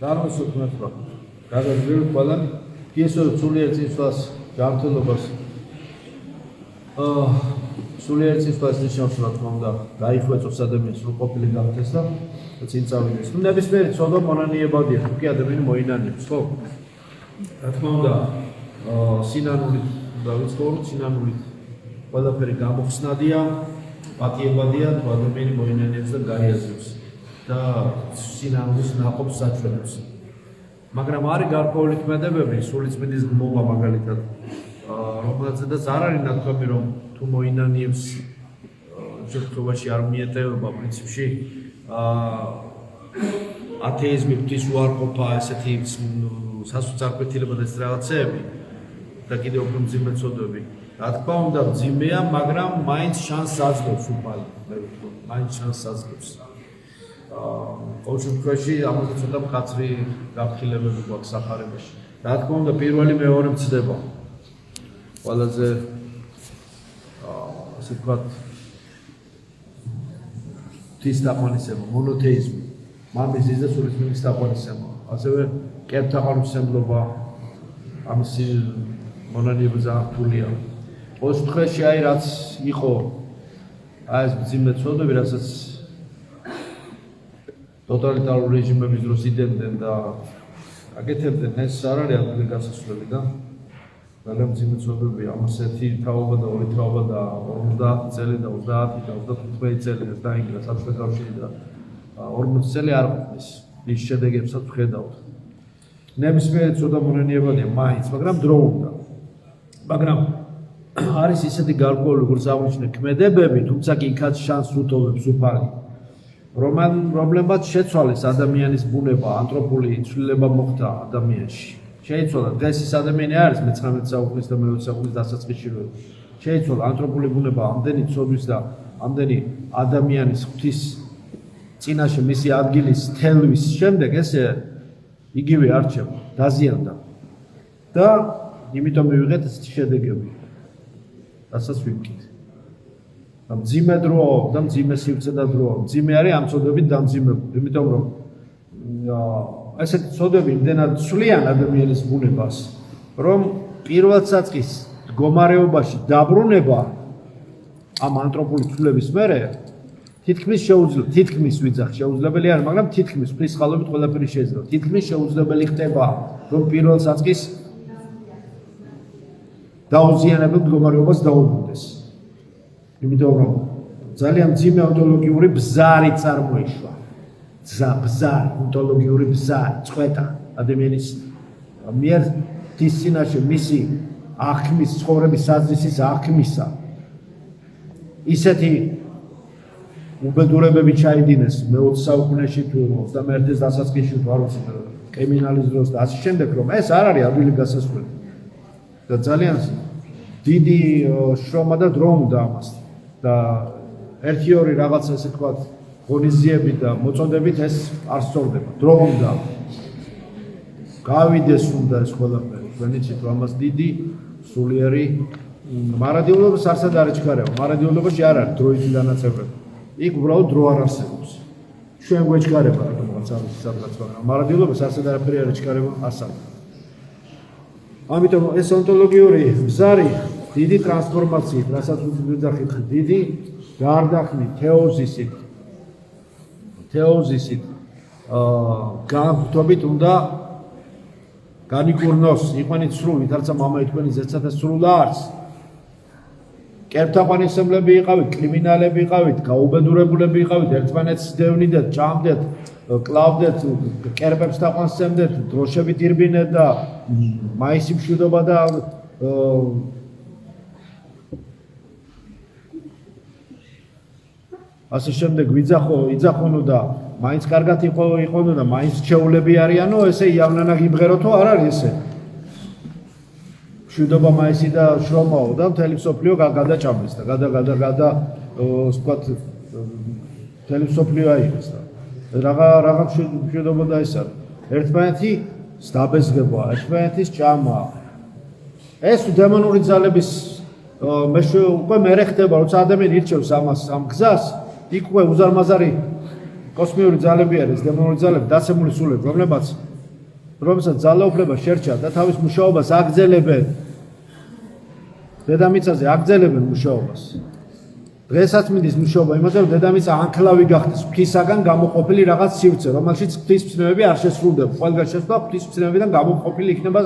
Darmosukmet bak. Gagazgül falan pieso sulierțifas ჯანმრთელობას სულიერციფას ნიშნავს რა თქმა უნდა გაიხვეწოს ადამიანს რო ყოფილი გავხდეს და წინ წავიდეს. ნუ ნებისმიერი ცოდვა მონანიებადია, თუ კი ადამიანი მოინანიებს, ხო? რა თქმა უნდა სინანულით დავიწყოთ, სინანულით ყველაფერი გამოხსნადია, პატიებადია, თუ ადამიანი მოინანიებს და გაიაზრებს და სინანულის ნაყოფს საჩვენებს. მაგრამ არის გარკვეული ქმედებები, სულიწმინდის გმობა მაგალითად, რომელზედაც არ არის ნათქვამი, რომ თუ მოინანიებს შემთხვევაში არ მიეტევება პრინციპში ათეიზმი, ღვთისუარყოფა, ესეთი სასუცარკვეთილება და ეს რაღაცეები და კიდევ უფრო მძიმე ცოდვები. რა თქმა უნდა, მძიმეა, მაგრამ მაინც შანსს აძლევს უფალი, მაინც შანსს აძლევს. ყოველ შემთხვევაში ამაზე ცოტა მკაცრი გაფრთხილებები გვაქვს სახარებაში. რა თქმა უნდა, პირველი მეორე მცდება. ყველაზე ასე ვთქვათ ღვთის თაყვანისება, მონოთეიზმი, მამის და სულიწმინდის თაყვანისება, ასევე კერთთაყვანისმცემლობა, ამისი მონანიება ძალიან რთულია. ყოველ შემთხვევაში აი რაც იყო აი ეს მძიმე ცოდვები, რასაც ტოტალიტარული რეჟიმების დროს იდენდნენ და აკეთებდნენ, ეს არ არის ადვილი გასასვლელი და ძალიან მძიმე ცოდვებია. ამას ერთი თაობა და ორი თაობა და 50 წელი და 30 და 35 წელი ეს დაინგრა საბჭოთა კავშირი და 40 წელი არ ყოფნის. ის შედეგებსაც ვხედავთ. ნებისმიერი ცოდვა მონანიებადია მაინც, მაგრამ დრო უნდა. მაგრამ არის ისეთი გარკვეული, როგორც აღნიშნე, ქმედებები, თუმცა კი იქაც შანსს უთოვებს უფალი. რომლებმაც შეცვალეს ადამიანის ბუნება, ანთროპული ცვლილება მოხდა ადამიანში. შეიცვალა, დღეს ის ადამიანი არის მე-19 საუკუნის და მე-20 საუკუნის დასაწყისში რო. შეიცვალა ანთროპული ბუნება ამდენი ცოდვის და ამდენი ადამიანის ღვთის წინაშე მისი ადგილის თელვის შემდეგ ესე იგივე არჩევა, დაზიანდა. და იმიტომ მივიღეთ ესეთი შედეგები. რასაც ვიმკით. მძიმე დრო და მძიმე სივრცე და დრო. მძიმე არის ამ ცოდვებით დამძიმებული, იმიტომ რომ ესეთი ცოდვები იმდენად ცვლიან ადამიანის ბუნებას, რომ პირველ საწყის მდგომარეობაში დაბრუნება ამ ანთროპული ცვლილების მერე თითქმის შეუძლებელი არის, მაგრამ თითქმის ფრის ხალობით ყველაფერი შეიძლება. თითქმის შეუძლებელი ხდება, რომ პირველ საწყის დაუზიანებელ მდგომარეობას დაუბრუნდეს. იმიტომ რომ ძალიან მძიმე ონტოლოგიური ბზარი წარმოიშვა. ბზარი, ონტოლოგიური ბზარი, წყვეტა ადამიანის მიერ ღვთის წინაშე მისი აღქმის, ცხოვრების საზრისის აღქმისა. ისეთი უბედურებები ჩაიდინეს მე-20 საუკუნეში თუ 21-ის დასაწყისში თუ არ ვიცი კრიმინალის დროს და ასე შემდეგ, რომ ეს არ არის ადვილი გასასვლელი. და ძალიან დიდი შრომა და დრო უნდა ამასთან. და ერთი-ორი რაღაცა ესე ვთქვათ ღონისძიებით და მოწოდებით ეს არ სწორდება. დრო უნდა გავიდეს უნდა ეს ყველაფერი. თქვენიცით რომ ამას დიდი სულიერი მარადიულობას არსად არ ეჩქარება. მარადიულობაში არ არის დროის დანაწევრება. იქ უბრალოდ დრო არ არსებობს. ჩვენ გვეჩქარება რატომღაც არის სადღაც, მაგრამ მარადიულობას არსად არაფერი არ ეჩქარება ასად. ამიტომ ეს ონტოლოგიური ბზარი დიდი ტრანსფორმაციით, რასაც ვიძახით, დიდი გარდაქმნით, თეოზისით განგვთობით უნდა განიკურნოს, იყვენით სრული, თარცა მამაი თქვენი ზეცათა სრულ არს. კერთთაყვანისმცემლები იყავით, კრიმინალები იყავით, გაუბედურებულები იყავით, ერთმანეთს დევნიდეთ, ჭამდეთ, კლავდეთ, კერპებს თაყვანისმცემდეთ, დროშებით ირბინეთ და მაისი მშვიდობა და ასე შემდეგ იძახონო და მაინც კარგად იყონო და მაინც ჩეულები არიანო, ესე იავნანა გიბღეროთო არ არის ესე. მშვიდობა მაისი და შრომაო და მთელი მსოფლიო გადაჭამეს და ვთქვათ მთელი მსოფლიო აიღეს და რაღა მშვიდობა და ეს არის. ერთმანეთი დაბეზღება, ერთმანეთის ჭამა. ეს დემონური ძალების უკვე მერე ხდება, როცა ადამიანი ირჩევს ამას ამ გზას, იქ უკვე უზარმაზარი კოსმიური ძალები არის დემონური ძალები, დაცემული სულები, რომელსაც ძალაუფლება შერჩა და თავის მუშაობას აგრძელებენ. დედამიწაზე აგრძელებენ მუშაობას. დღესაც მიდის მუშაობა იმაზე, რომ დედამიწა ანკლავი გახდეს, ღვთისაგან გამოყოფილი რაღაც სივრცე, რომელშიც ღვთისმცნებები არ შესრულდება. ყველგან შესვლა ღვთისმცნებებიდან გამოყოფილი იქნება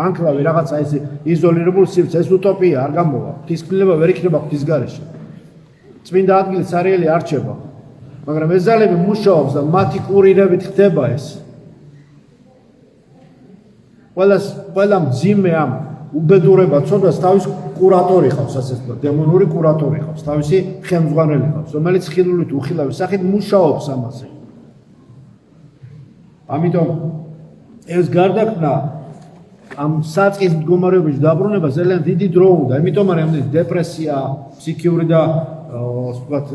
ანკლავი, რაღაცა ეს იზოლირებული სივრცე, ეს უტოპია არ გამოვა. ღვთისმცნობა ვერ იქნება ღვთის გარეშე. წმინდა ადგილი სარიელი არ რჩება. მაგრამ ეს ძალები მუშაობს და მათი კურირებით ხდება ეს. ყველა მძიმე ამ უბედურება ცოდვას თავის კურატორი ხავს, ასე ვთქვათ, დემონური კურატორი ხავს, თავისი ხელმძღვანელი ხავს, რომელიც ხილულით უხილავი სახით მუშაობს ამაზე. ამიტომ ეს გარდაქმნა ამ საწყის მდგომარეობის დაბრუნება ძალიან დიდი დრო უნდა, იმიტომ რომ დეპრესია, ფსიქიური და ვთქვათ,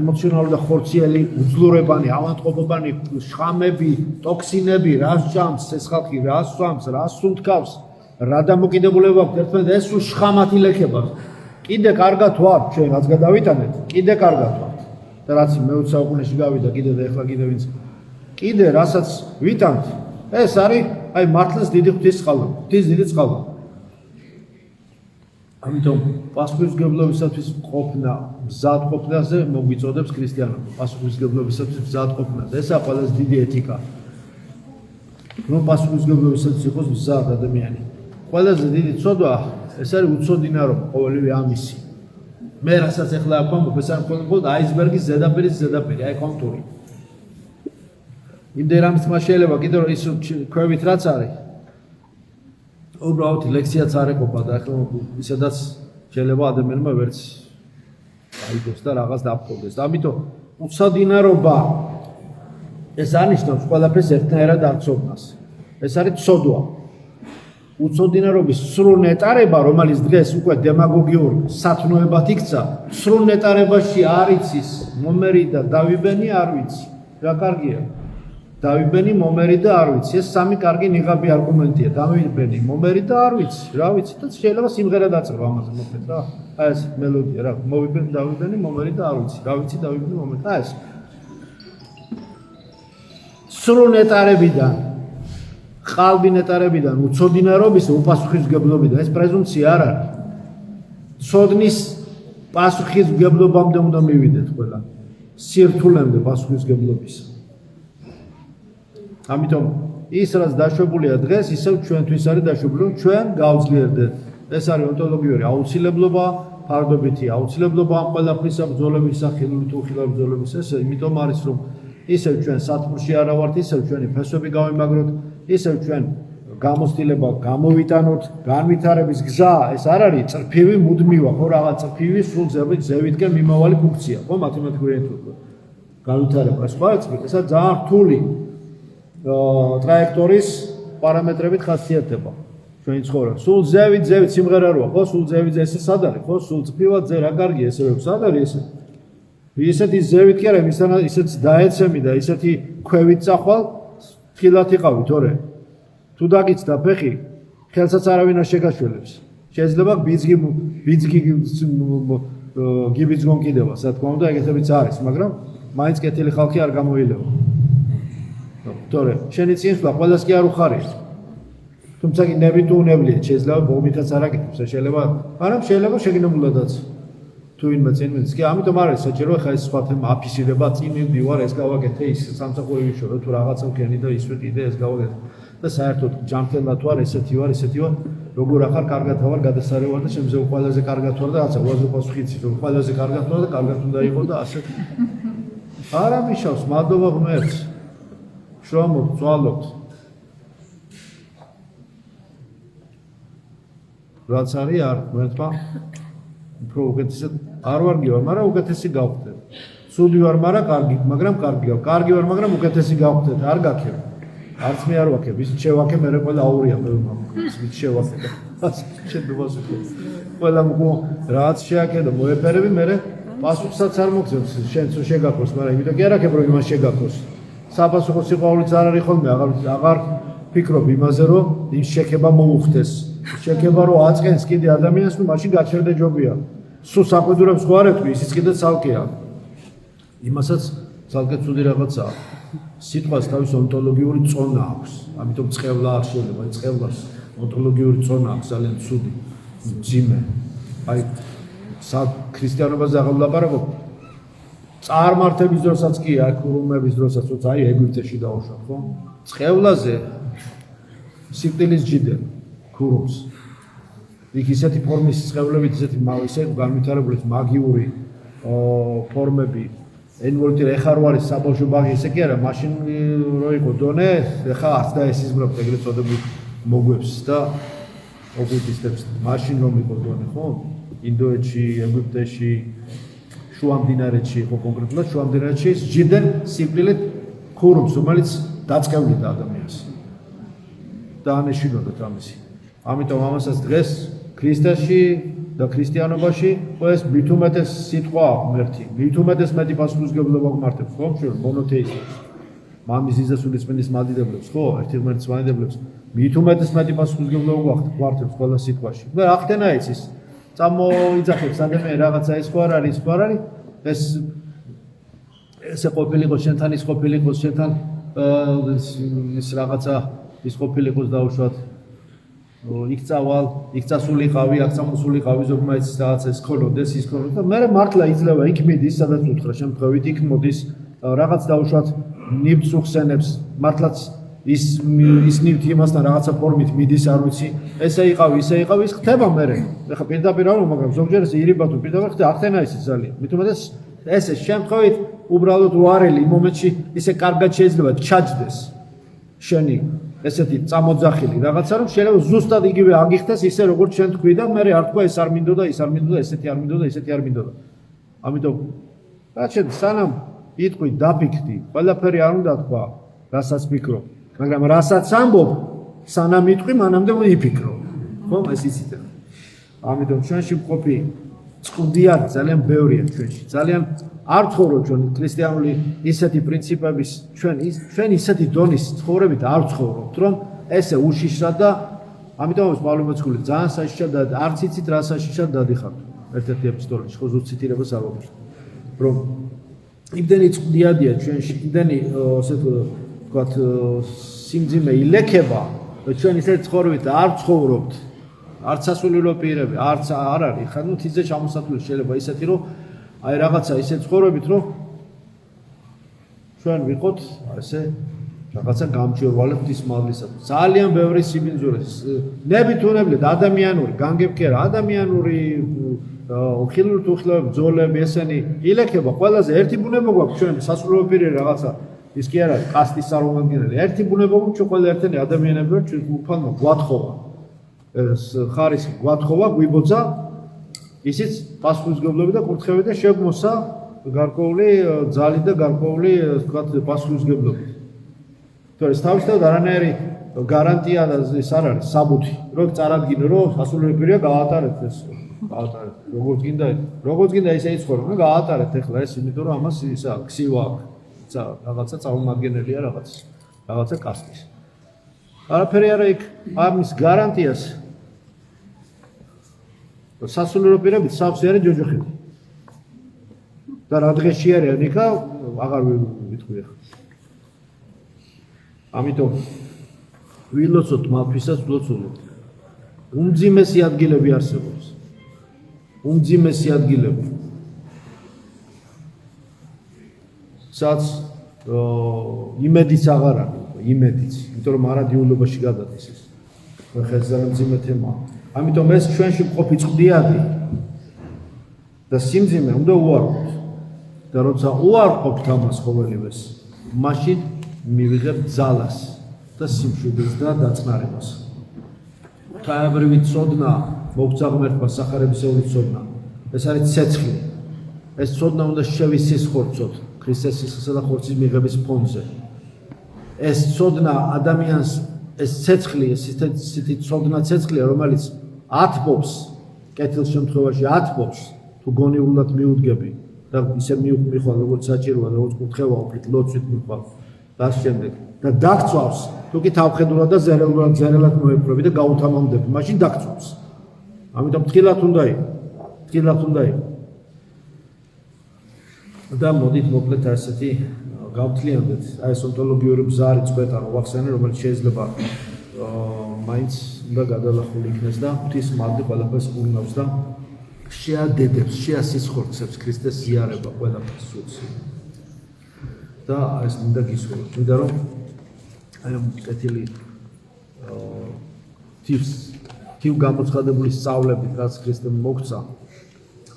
ემოციონალური და ხორციელი უძლურებანი, ავადმყოფობანი შხამები, ტოქსინები, რას ჭამს ეს ხალხი, რას სვამს, რას სუნთქავს, რა დამოკიდებულება აქვს ერთმანეთთან, ეს სულ შხამათი ლექება. კიდე კარგად ვარ, ჩვენ რაც გადავიტანეთ, კიდე კარგად ვარ. და რაც მე-20 საუკუნეში გავიდა, კიდე და ეხლა კიდე ვინც კიდე რასაც ვიტანთ, ეს არის აი მართლაც დიდი ღვთის წყალობა, ღვთის დიდი წყალობა. ამიტომ პასუხისმგებლობისათვის ყოფნა, მზადყოფნაზე მოგვიწოდებს ქრისტიანობა, პასუხისმგებლობისათვის მზადყოფნაზე. ესაა ყველაზე დიდი ეთიკა. რომ პასუხისმგებლობისათვის იყოს მზად ადამიანი. ყველაზე დიდი ცოდვა ეს არის უცოდინარობა ყოველივე ამისი. მე რასაც ეხლა აკვამბობ, ეს არის მხოლოდ აისბერგის ზედაპირი, აი კონტური. იმდენ რამის თქმა შეიძლება კიდევ ის ქვევით რაც არის. უბრალოდ ლექციაც არ ეყოფა და ახლა ისედაც შეიძლება ადამიანმა ვერც აიგოს და რაღაც დაფიქრდეს. ამიტომ უცოდინარობა ეს არნიშნავს ყველაფერს ერთნაირად არცოდნას. ეს არის ცოდვა. უცოდინარობის სრულ ნეტარება, რომელიც დღეს უკვე დემაგოგიურ სათნოებად იქცა, სრულ ნეტარებაში არ იცის მომერი და დავიბენი არ ვიცი. რა კარგია. დავიბენი მომერი და არ ვიცი. ეს სამი კარგი ნიღაბი არგუმენტია. დავიბენი მომერი და არ ვიცი. რა ვიცი და შეიძლება სიმღერა დაწერო ამაზე მოკლედ რა. აი ეს მელოდია რა. დავიბენი მომერი და არ ვიცი. რა ვიცი დავიბენი მომერი. აი ეს. სრულ ნეტარებიდან, ყალბი ნეტარებიდან, უცოდინარობის უპასუხისმგებლობიდან ეს პრეზუმპცია არ არის. ცოდნის პასუხისმგებლობამდე უნდა მივიდეთ ყველა. სირთულემდე პასუხისმგებლობისა. ამიტომ ის რაც დაშვებულია დღეს, ისევ ჩვენთვის არის დაშვებული, რომ ჩვენ გავძლიერდეთ. ეს არის ონტოლოგიური აუცილებლობა, ფარდობითი აუცილებლობა ამ ყველაფრისა ბრძოლებისა, ხილულით უხილავი ბრძოლების. ეს იმიტომ არის, რომ ისევ ჩვენ სათბურში არა ვართ, ისევ ჩვენი ფესვები გავიმაგროთ, ისევ ჩვენ გამოცდილება გამოვიტანოთ, განვითარების გზა, ეს არ არის წრფივი მუდმივა, ხო რაღაც წრფივი სულ ზევითკენ მიმავალი ფუნქცია, ხო მათემატიკური ენთროპია. განვითარება, სხვა ესა ძალიან რთული ტრაექტორის პარამეტრებით ხასიათდება ჩვენი ცხოვრება. სულ ზევით სიმღერა როა, ხო? სულ ზევით ესე სად არის, ხო? სულ წფივად ზე რა კარგია ესე რომ სად არის ესე? ისეთი ზევით კი არა, ისეთ დაეცემი და ისეთი ქვევით წახვალ ხილად იყავი, თორე. თუ დაგიცდა ფეხი, ხელსაც არავინ არ შეგაშველებს. შეიძლება ბიძგი გიბიძგონ კიდევა, რა თქმა უნდა, ეგეთებიც არის, მაგრამ მაინც კეთილი ხალხი არ გამოილევა. თორე, შენი წინსვლა ყველას კი არ უხარია. თუმცა კი ნებით უნებლიეთ, შეიძლება ბომითაც არ აკეთებს, შეიძლება, მაგრამ შეიძლება შეგინებულადაც. თუ ვინმე წინ მიდის, კი ამიტომ არის საჭირო ხა ეს სხვა თემა აფისირება, წინ მივდივარ, ეს გავაკეთე, ის სამსახური ვიშორო, თუ რაღაცა ვქენი და ისვე კიდე ეს გავაკეთე. და საერთოდ ჯანმრთელად ვარ, ესეთი ვარ, როგორ ახარ, კარგად ვარ, გადასარევ ვარ და შემზე ყველაზე კარგად ვარ და რაცა ყველაზე პასუხი იცი, რომ ყველაზე კარგად ვარ და კარგად უნდა იყო და ასე. არა მიშავს, მადლობა ღმერთს. შრომობთ, წვალობთ. რაც არის არ ღმერთმა უფრო უკეთესად არ ვარგი ვარ, მაგრამ უკეთესი გავხდეთ. სუდი ვარ, მაგრამ კარგი ვარ. კარგი ვარ, მაგრამ უკეთესი გავხდეთ. არ გაქებ. არც მე არ ვაქებ. ის შევაქებ, მე ყველა აურია მე მომქოს. ის შევაქებ. შედობას უკვე. ყველა რაც შეაკეთე, მოეფერები, მე პასუხსაც არ მოგწევს. შენც შეგაქოს, მაგრამ იმიტომ კი არ აქებ, რომ იმას შეგაქოს. საპასუხო სიყვარულიც არ არის ხოლმე, აღარ ფიქრობ იმაზე, რომ ის შექება მოუხდეს. შექება რომ აწკენს კიდე ადამიანს, ნუ მაშინ გაჩერდა ჯობია. სულ საყვედურებს ხო არ ეთქვი, ისიც კიდე ცალკეა. იმასაც ძალკე ცუდი რაღაცაა. სიტყვას თავის ონტოლოგიური წონა აქვს. ამიტომ წყევლა არ შეიძლება, აი წყევლას ონტოლოგიური წონა აქვს ძალიან ცუდი. მძიმე. აი ქრისტიანობაზე აღვლაპარაკობ. წარმართების დროსაც კი აქ რუმების დროსაც როცა აი ეგვიპტეში დაუშვათ, ხო? წყევლაზე სიკვდილის ჯიდენ ქურუმს. იქ ისეთი ფორმის წყევლებით, ისეთი ისე განვითარებული მაგიური ფორმები ენვოლტი ეხა რო არის საბავშვო ბაღი ესე კი არა, მაშინ რო იყო დონე, ეხა არც და ეს იზმრობთ ეგრეთ წოდებული მოგვებს და ოკულტისტებს. მაშინ რომ იყო დონე, ხო? ინდოეთში, ეგვიპტეში, შუამდინარეთში იყო კონკრეტულად შუამდინარეთში ჯიდენ სიკვდილით ქურუმს, რომელიც დაწყევლიდა ადამიანს. და ანეშინოდათ ამისი. ამიტომ ამასაც დღეს ქრისტეში და ქრისტიანობაში ეს მით უმეტეს სიტყვა ღმერთი, მით უმეტეს მეტი პასუხისმგებლობა გვმართებს, ხო? მონოთეისტებს. მამის ძისულის წმინდის მადიდებლებს, ხო? ერთი ღმერთის მადიდებლებს, მით უმეტეს მეტი პასუხისმგებლობა გვმართებს ყველა სიტყვაში. და რა ხდება ის? წამოიძახებს ადამიანი რაღაცა ის ხო არ არის, ის ხო არ არის? ესე ყოფილიყო შენთან, ის ყოფილიყო შენთან, ის რაღაცა ის ყოფილიყოს დაუშვათ. იქ წავალ, იქ წასულიყავი, აქ წამოსულიყავი, ზოგმაიც რაღაცა ეს ქონოდეს, ის ქონოდეს და მე მართლა იძლევა იქ მიდის, სადაც უთხრა შემთხვევით იქ მოდის რაღაც დაუშვათ ნივთს უხსენებს, მართლაც ის ნივთი იმასთან რაღაცა ფორმით მიდის, არ ვიცი, ესე იყავი, ისე იყავი, ის ხდება მე. ეხლა პირდაპირ არ ვამბობ, მაგრამ ზოგჯერ ესე ირიბა თუ პირდაპირ ხდება, ახდენა ის ძალიან. მით უმეტეს ესე შემთხვევით უბრალოდ უარელი იმ მომენტში ისე კარგად შეიძლება ჩაჯდეს შენი ესეთი წამოძახილი რაღაცა რომ შეიძლება ზუსტად იგივე აგიხდეს ისე როგორც შენ თქვი და მე არ თქვა ეს არ მინდოდა, ის არ მინდოდა, ესეთი არ მინდოდა, ესეთი არ მინდოდა. ამიტომ რაც შენ სანამ იტყვი დაფიქრდი, ყველაფერი არ უნდა თქვა, რასაც ფიქრობ, მაგრამ რასაც ამბობ, სანამ იტყვი, მანამდე იფიქრო. ხო, ეს იცით. ამიტომ ჩვენში მყოფი წყუდიანი ძალიან ბევრია ჩვენში. ძალიან არ ცხოვრობ ჩვენ ქრისტიანული ისეთი პრინციპების ჩვენ ისეთი დონის ცხოვრებით არ ცხოვრობთ, რომ ესე უშიშრად და ამიტომ პავლე მოციქული ძალიან საშიშად და არც იცით რა საშიშად დადიხართ. ერთ-ერთი ეპისტოლეში ხო ზუსტ ციტირებას აღობთ. რომ იმდენი წყუდიანია ჩვენში, იმდენი ასე ვთქვათ სიმძიმე ილექება, რომ ჩვენ ისეთი ცხოვრებით არ ცხოვრობთ. არც სასულიერო პირები, არც არ არის. ხა ნუ თიძე ჩამოსათვლელი შეიძლება ისეთი რომ აი რაღაცა ისე ცხოვრებით რომ ჩვენ ვიყოთ ასე რაღაცა გამჭვირვალებთ ის მადლისათვის. ძალიან ბევრი სიმინძურე, ნებით უნებლად ადამიანური, განგებ კი არა, ადამიანური ხილული თუ ხილები, ბრძოლები ესენი ილექება ყველაზე ერთი ბუნება გვაქვს ჩვენ სასულიერო პირი რაღაცა ის კი არა კასტის წარმომადგენელი. ერთი ბუნება გვაქვს ჩვენ ყველა ერთიანი ადამიანები ვართ, ჩვენ უფალმა გვათხოვა. ეს ხარისხი გვათხოვა, გვიბოძა ისიც პასუხისმგებლობები და კურთხევები და შეგვმოსა გარკვეული ძალით და გარკვეული ვთქვათ პასუხისმგებლობით. თორე ეს თავისთავად არანაირი გარანტია და ეს არ არის საბუთი. რომ წარადგინო, რომ სასულიერო პირია გაატარეთ ეს. გაატარეთ. როგორც გინდა ისე იცხოვრო, რომ გაატარეთ ეხლა ეს, იმიტომ რომ ამას ისა ქსივა აქვს. რაღაცა წარმომადგენელია რაღაცა კასტის. არაფერი არა იქ ამის გარანტიას. სასულიერო პირებით სავსე არის ჯოჯოხები. და რა დღეში არის ნიკა აღარ ვიტყვი ახლა. ამიტომ ვილოცოთ მათვისაც ვლოცულობ. უმძიმესი ადგილები არსებობს. უმძიმესი ადგილები. სადაც იმედიც აღარ არის, იმედიც, იმიტომ რომ არადიულობაში გადადის ეს. ხა ძალიან მძიმე თემაა. ამიტომ ეს ჩვენში მყოფი წყდიანი და სიმძიმე უნდა უარყოთ. და როცა უარყოფთ ამას ყოველივეს, მაშინ მივიღებთ ძალას და სიმშვიდეს და დაწნარებას. ღვთაებრივი ცოდნა მოგცა ღმერთმა სახარებისეული ცოდნა. ეს არის ცეცხლი. ეს ცოდნა უნდა შევისისხორცოთ ქრისტეს სისხლისა და ხორცის მიღების ფონზე. ეს ცოდნა ადამიანს ეს ცეცხლი, ესეთი ცოდნა ცეცხლია, რომელიც ათბობს, კეთილ შემთხვევაში ათბობს, თუ გონივრულად მიუდგები და ისე მიხვალ, როგორც საჭიროა, როგორც კურთხევა უფლით, ლოცვით მიხვალ, და შემდეგ და დაგწვავს, თუ კი თავხედურად და ზერელად მოეპყრები და გაუთამამდები, მაშინ დაგწვავს. ამიტომ ფრთხილად უნდა იყო. და მოდით მოკლედ ასეთი გავთლიანდეთ აი ეს ონტოლოგიური ბზარი წვეტა რო ვახსენე რომელიც შეიძლება მაინც უნდა გადალახული იქნეს და ღვთის მადლი ყველაფერს უღნავს და შეადედებს, შეასისხორცებს ქრისტეს ზიარება ყველაფერს სულს. და ეს მინდა გისურვოთ, მინდა რომ აი ამ კეთილი თივ გამოცხადებული სწავლებით, რაც ქრისტემ მოგცა,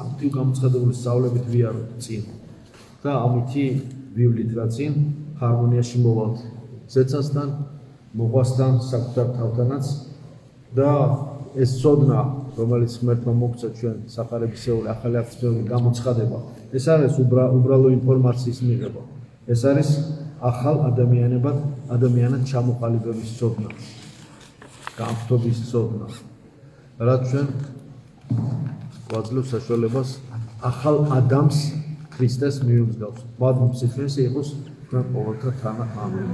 ამ თივ გამოცხადებული სწავლებით ვიაროთ წინ და ამითი ვივლით რა წინ ჰარმონიაში მოვალთ ზეცასთან, მოყვასთან, საკუთარ თავთანაც და ეს ცოდნა, რომელიც ღმერთმა მოგცა ჩვენ სახარებისეული ახალი აღწევრი გამოცხადება, ეს არის უბრალო ინფორმაციის მიღება. ეს არის ახალ ადამიანად ჩამოყალიბების ცოდნა, გამხდობის ცოდნა, რაც ჩვენ გვაძლევს საშუალებას ახალ ადამიანს ქრისტეს მივმსგავსოთ. მადლობთ სიხეს იყოს ჩვენ ყოველთა თანა ამენ.